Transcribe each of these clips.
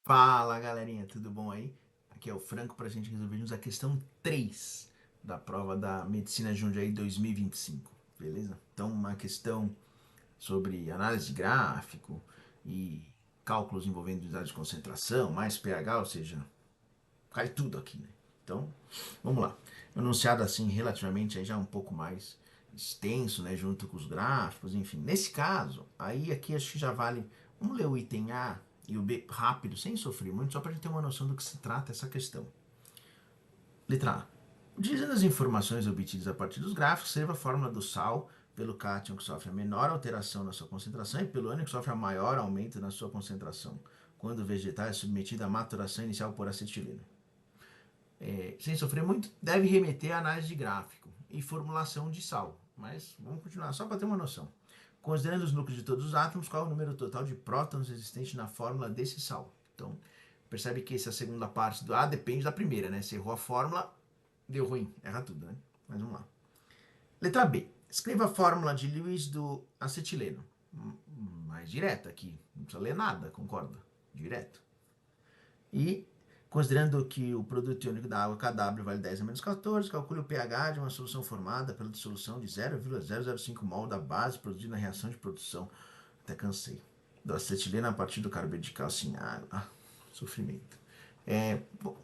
Fala galerinha, tudo bom aí? Aqui é o Franco para a gente resolvermos a questão 3 da prova da Medicina Jundiaí 2025, beleza? Então, uma questão sobre análise de gráfico e cálculos envolvendo unidade de concentração, mais pH, ou seja, cai tudo aqui, né? Então, vamos lá. Enunciado assim, relativamente aí já um pouco mais extenso, né, junto com os gráficos, enfim. Nesse caso, aí aqui acho que já vale, vamos ler o item A e o B rápido, sem sofrer muito, só para a gente ter uma noção do que se trata essa questão. Letra A. Utilizando as informações obtidas a partir dos gráficos, escreva a fórmula do sal pelo cátion que sofre a menor alteração na sua concentração e pelo ânion que sofre a maior aumento na sua concentração, quando o vegetal é submetido à maturação inicial por acetileno. Sem sofrer muito, deve remeter à análise de gráfico e formulação de sal. Mas vamos continuar só para ter uma noção. Considerando os núcleos de todos os átomos, qual é o número total de prótons existente na fórmula desse sal? Então, percebe que essa segunda parte do A depende da primeira, né? Se errou a fórmula, deu ruim, erra tudo, né? Mas vamos lá. Letra B. Escreva a fórmula de Lewis do acetileno. Mais direta aqui, não precisa ler nada, concorda? Direto. E, considerando que o produto iônico da água KW vale 10 a menos 14, calcule o pH de uma solução formada pela dissolução de 0,005 mol da base produzida na reação de produção. Até cansei. Do acetileno a partir do carboidrato de cálcio em água. Sofrimento.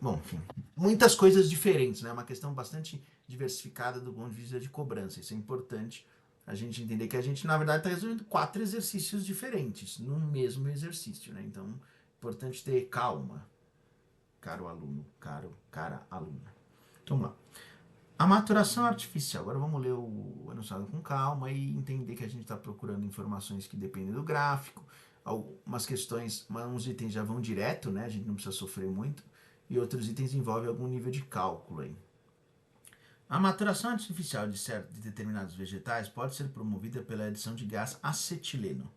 Bom, enfim, muitas coisas diferentes, né? Uma questão bastante diversificada do ponto de vista de cobrança. Isso é importante a gente entender que a gente, na verdade, está resolvendo 4 exercícios diferentes no mesmo exercício, né? Então, é importante ter calma, caro aluno, cara aluna. Então, vamos lá. A maturação artificial. Agora vamos ler o enunciado com calma e entender que a gente está procurando informações que dependem do gráfico. Algumas questões, uns itens já vão direto, né? A gente não precisa sofrer muito. E outros itens envolvem algum nível de cálculo aí. A maturação artificial de determinados vegetais pode ser promovida pela adição de gás acetileno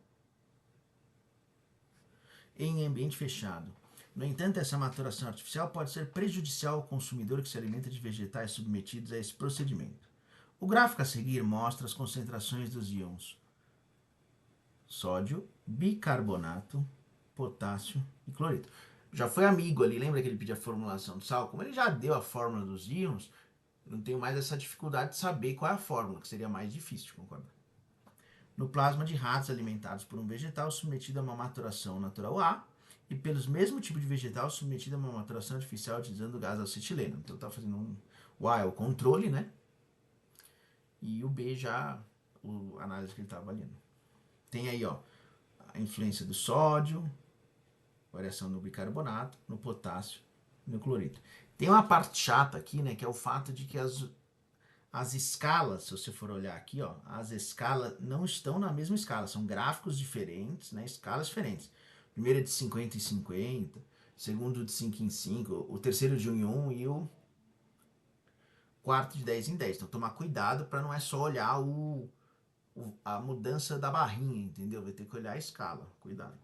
em ambiente fechado. No entanto, essa maturação artificial pode ser prejudicial ao consumidor que se alimenta de vegetais submetidos a esse procedimento. O gráfico a seguir mostra as concentrações dos íons sódio, bicarbonato, potássio e cloreto. Já foi amigo ali, lembra que ele pediu a formulação do sal? Como ele já deu a fórmula dos íons, eu não tenho mais essa dificuldade de saber qual é a fórmula, que seria mais difícil, concorda? No plasma de ratos alimentados por um vegetal submetido a uma maturação natural A e pelos mesmo tipo de vegetal submetido a uma maturação artificial utilizando o gás acetileno. Então está fazendo o A é o controle, né? E o B já a análise que ele está avaliando. Tem aí, ó, a influência do sódio, variação no bicarbonato, no potássio e no cloreto. Tem uma parte chata aqui, né, que é o fato de que as escalas, se você for olhar aqui, ó, as escalas não estão na mesma escala, são gráficos diferentes, né, escalas diferentes. O primeiro é de 50 em 50, o segundo de 5 em 5, o terceiro de 1 em 1 e o quarto de 10 em 10. Então tomar cuidado para não é só olhar a mudança da barrinha, entendeu? Vai ter que olhar a escala, cuidado.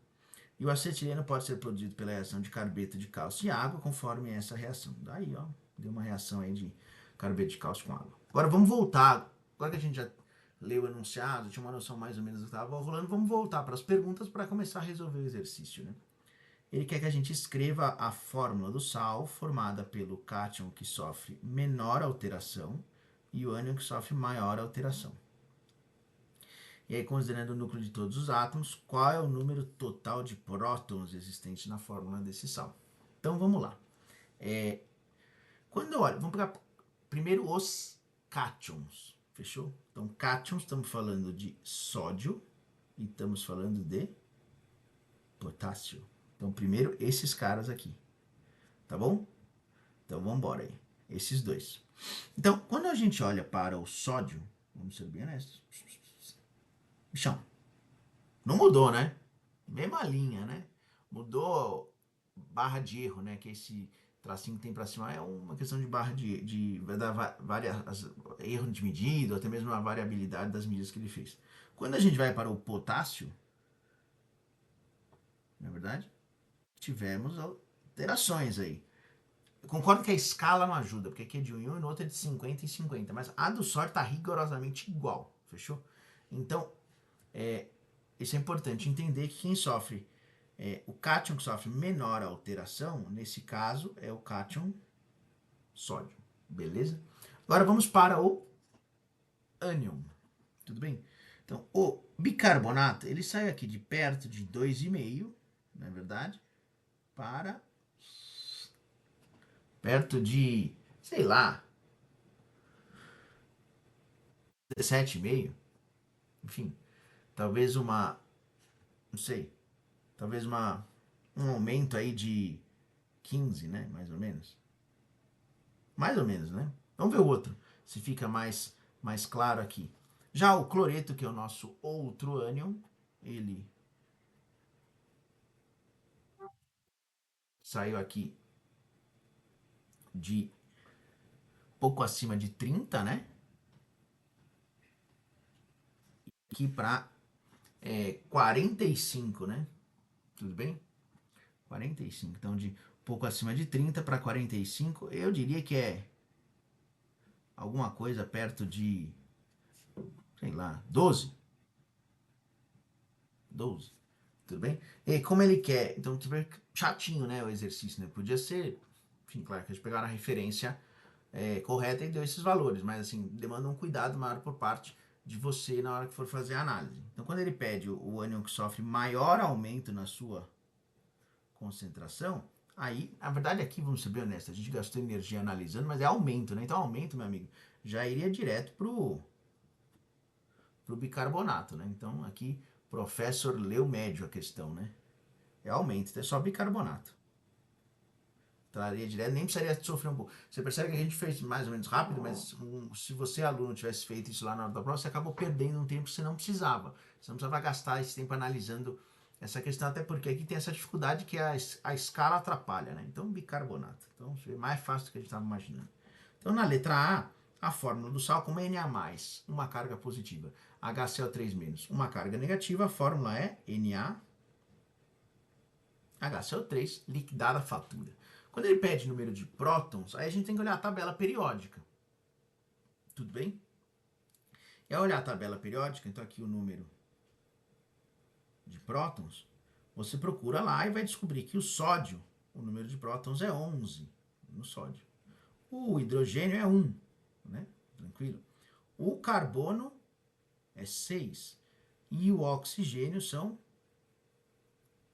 E o acetileno pode ser produzido pela reação de carbeto de cálcio e água, conforme essa reação. Daí, ó, deu uma reação aí de carbeto de cálcio com água. Agora vamos voltar. Agora que a gente já leu o enunciado, tinha uma noção mais ou menos do que estava rolando, vamos voltar para as perguntas para começar a resolver o exercício, né? Ele quer que a gente escreva a fórmula do sal, formada pelo cátion que sofre menor alteração e o ânion que sofre maior alteração. E aí, considerando o núcleo de todos os átomos, qual é o número total de prótons existentes na fórmula desse sal? Então vamos lá. Quando eu olho, vamos pegar primeiro os cátions, fechou? Então, cátions, estamos falando de sódio e estamos falando de potássio. Então, primeiro esses caras aqui, tá bom? Então, vamos embora aí. Esses dois. Então, quando a gente olha para o sódio, vamos ser bem honestos, bichão, não mudou, né? Mesma linha, né? Mudou barra de erro, né? Que esse tracinho que tem para cima é uma questão de barra vai dar erro de medida, ou até mesmo a variabilidade das medidas que ele fez. Quando a gente vai para o potássio, na é verdade, tivemos alterações aí. Eu concordo que a escala não ajuda, porque aqui é de 1 em 1 e no outro é de 50 em 50, mas a do sódio está rigorosamente igual, fechou? Então, isso é importante entender que quem sofre O cátion que sofre menor alteração, nesse caso, é o cátion sódio, beleza? Agora vamos para o ânion, tudo bem? Então, o bicarbonato, ele sai aqui de perto de 2,5, não é verdade? Para perto de, sei lá, 17,5, enfim, talvez não sei, talvez um aumento aí de 15, né, mais ou menos, né? Vamos ver o outro, se fica mais claro aqui. Já o cloreto, que é o nosso outro ânion, ele saiu aqui de pouco acima de 30, né? Aqui para 45, né? Tudo bem? 45. Então, de pouco acima de 30 para 45, eu diria que é alguma coisa perto de, sei lá, 12. 12. Tudo bem? E como ele quer, então, chatinho, né, o exercício, né? Podia ser, enfim, claro que a gente pegar a referência correta e deu esses valores, mas assim, demanda um cuidado maior por parte de você na hora que for fazer a análise. Então, quando ele pede o ânion que sofre maior aumento na sua concentração, aí, na verdade, aqui, vamos ser bem honestos, a gente gastou energia analisando, mas é aumento, né? Então, aumento, meu amigo, já iria direto pro bicarbonato, né? Então, aqui, professor leu médio a questão, né? É aumento, é só bicarbonato. Traria direto, nem precisaria sofrer um pouco. Você percebe que a gente fez mais ou menos rápido, mas se você, aluno, tivesse feito isso lá na hora da prova, você acabou perdendo um tempo que você não precisava. Você não precisava gastar esse tempo analisando essa questão, até porque aqui tem essa dificuldade que a escala atrapalha, né? Então, bicarbonato. Então, é mais fácil do que a gente estava imaginando. Então, na letra a fórmula do sal, como Na+, uma carga positiva, HCl3-, uma carga negativa, a fórmula é NaHCl3, liquidada a fatura. Quando ele pede número de prótons, aí a gente tem que olhar a tabela periódica. Tudo bem? É olhar a tabela periódica, então aqui o número de prótons, você procura lá e vai descobrir que o sódio, o número de prótons é 11 no sódio. O hidrogênio é 1, né? Tranquilo. O carbono é 6 e o oxigênio são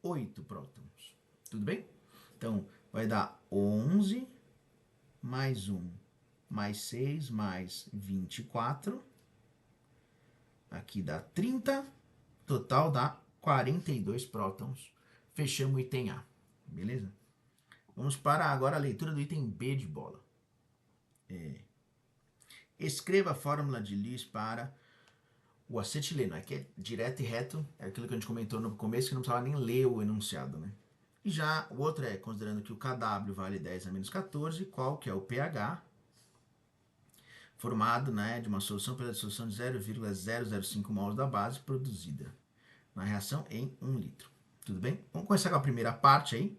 8 prótons. Tudo bem? Então, vai dar 11 mais 1 mais 6 mais 24. Aqui dá 30. Total dá 42 prótons. Fechamos o item A. Beleza? Vamos para agora a leitura do item B de bola. Escreva a fórmula de Lewis para o acetileno. Aqui é direto e reto. É aquilo que a gente comentou no começo, que não precisava nem ler o enunciado, né? E já o outro é, considerando que o KW vale 10 a menos 14, qual que é o pH formado, né, de uma solução pela dissolução de 0,005 mols da base produzida na reação em 1 litro. Tudo bem? Vamos começar com a primeira parte aí,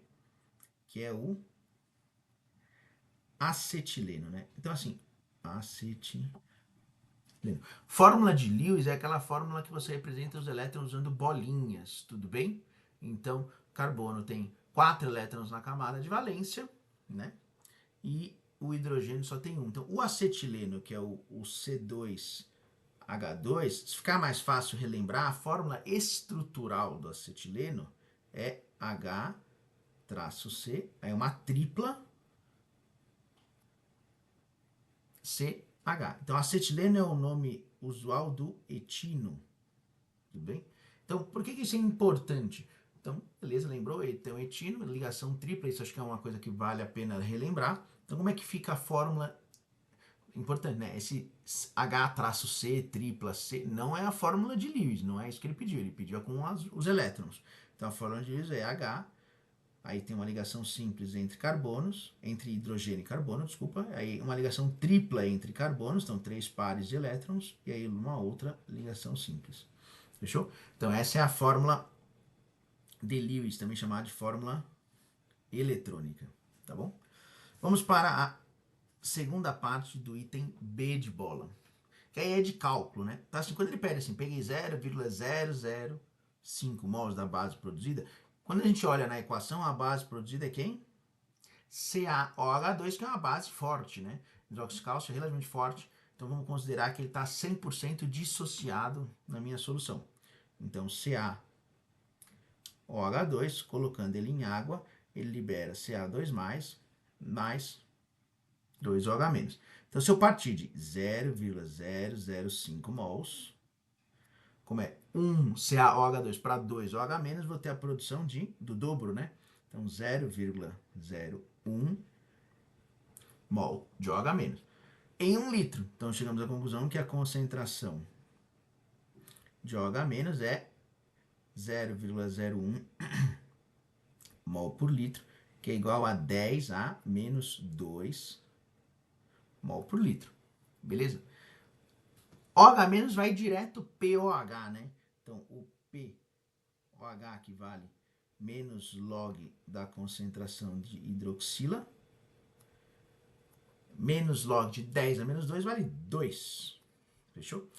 que é o acetileno, né? Então, assim, acetileno. Fórmula de Lewis é aquela fórmula que você representa os elétrons usando bolinhas, tudo bem? Então, carbono tem 4 elétrons na camada de valência, né? E o hidrogênio só tem 1. Então, o acetileno, que é o C2H2, se ficar mais fácil relembrar, a fórmula estrutural do acetileno é H-C, é uma tripla CH. Então, acetileno é o nome usual do etino. Tudo bem? Então, por que isso é importante? Então, beleza, lembrou? Então, etino, ligação tripla, isso acho que é uma coisa que vale a pena relembrar. Então, como é que fica a fórmula? Importante, né? Esse H-C, tripla C, não é a fórmula de Lewis, não é isso que ele pediu com os elétrons. Então, a fórmula de Lewis é H, aí tem uma ligação simples entre carbonos, entre hidrogênio e carbono, desculpa, aí uma ligação tripla entre carbonos, então 3 pares de elétrons, e aí uma outra ligação simples. Fechou? Então, essa é a fórmula de Lewis, também chamada de fórmula eletrônica, tá bom? Vamos para a segunda parte do item B de bola, que aí é de cálculo, né? Então, assim, quando ele pede assim, peguei 0,005 mols da base produzida, Quando a gente olha na equação, a base produzida é quem? CaOH2, que é uma base forte, né? Hidróxido de cálcio é relativamente forte, então vamos considerar que ele está 100% dissociado na minha solução. Então, CaOH2, colocando ele em água, ele libera Ca2+, mais 2OH-. Então, se eu partir de 0,005 mols, como é 1 CaOH2 para 2OH-, vou ter a produção do dobro, né? Então, 0,01 mol de OH- em 1 litro. Então, chegamos à conclusão que a concentração de OH- é 0,01 mol por litro, que é igual a 10 a menos 2 mol por litro. Beleza? OH- vai direto POH, né? Então, o POH equivale menos log da concentração de hidroxila, menos log de 10 a menos 2 vale 2. Fechou?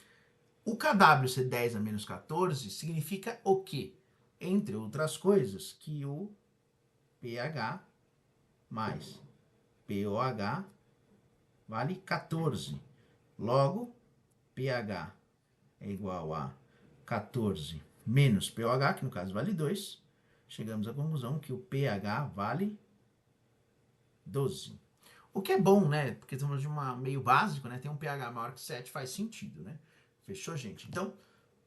O KW ser 10 a menos 14 significa o quê? Entre outras coisas, que o pH mais POH vale 14. Logo, pH é igual a 14 menos pOH, que no caso vale 2. Chegamos à conclusão que o pH vale 12. O que é bom, né? Porque estamos de uma meio básico, né? Tem um pH maior que 7, faz sentido, né? Fechou, gente? Então,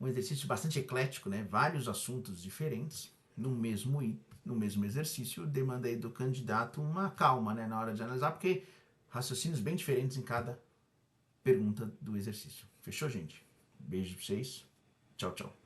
um exercício bastante eclético, né? Vários assuntos diferentes no mesmo exercício, demanda aí do candidato uma calma, né? Na hora de analisar, porque raciocínios bem diferentes em cada pergunta do exercício. Fechou, gente? Beijo pra vocês. Tchau, tchau.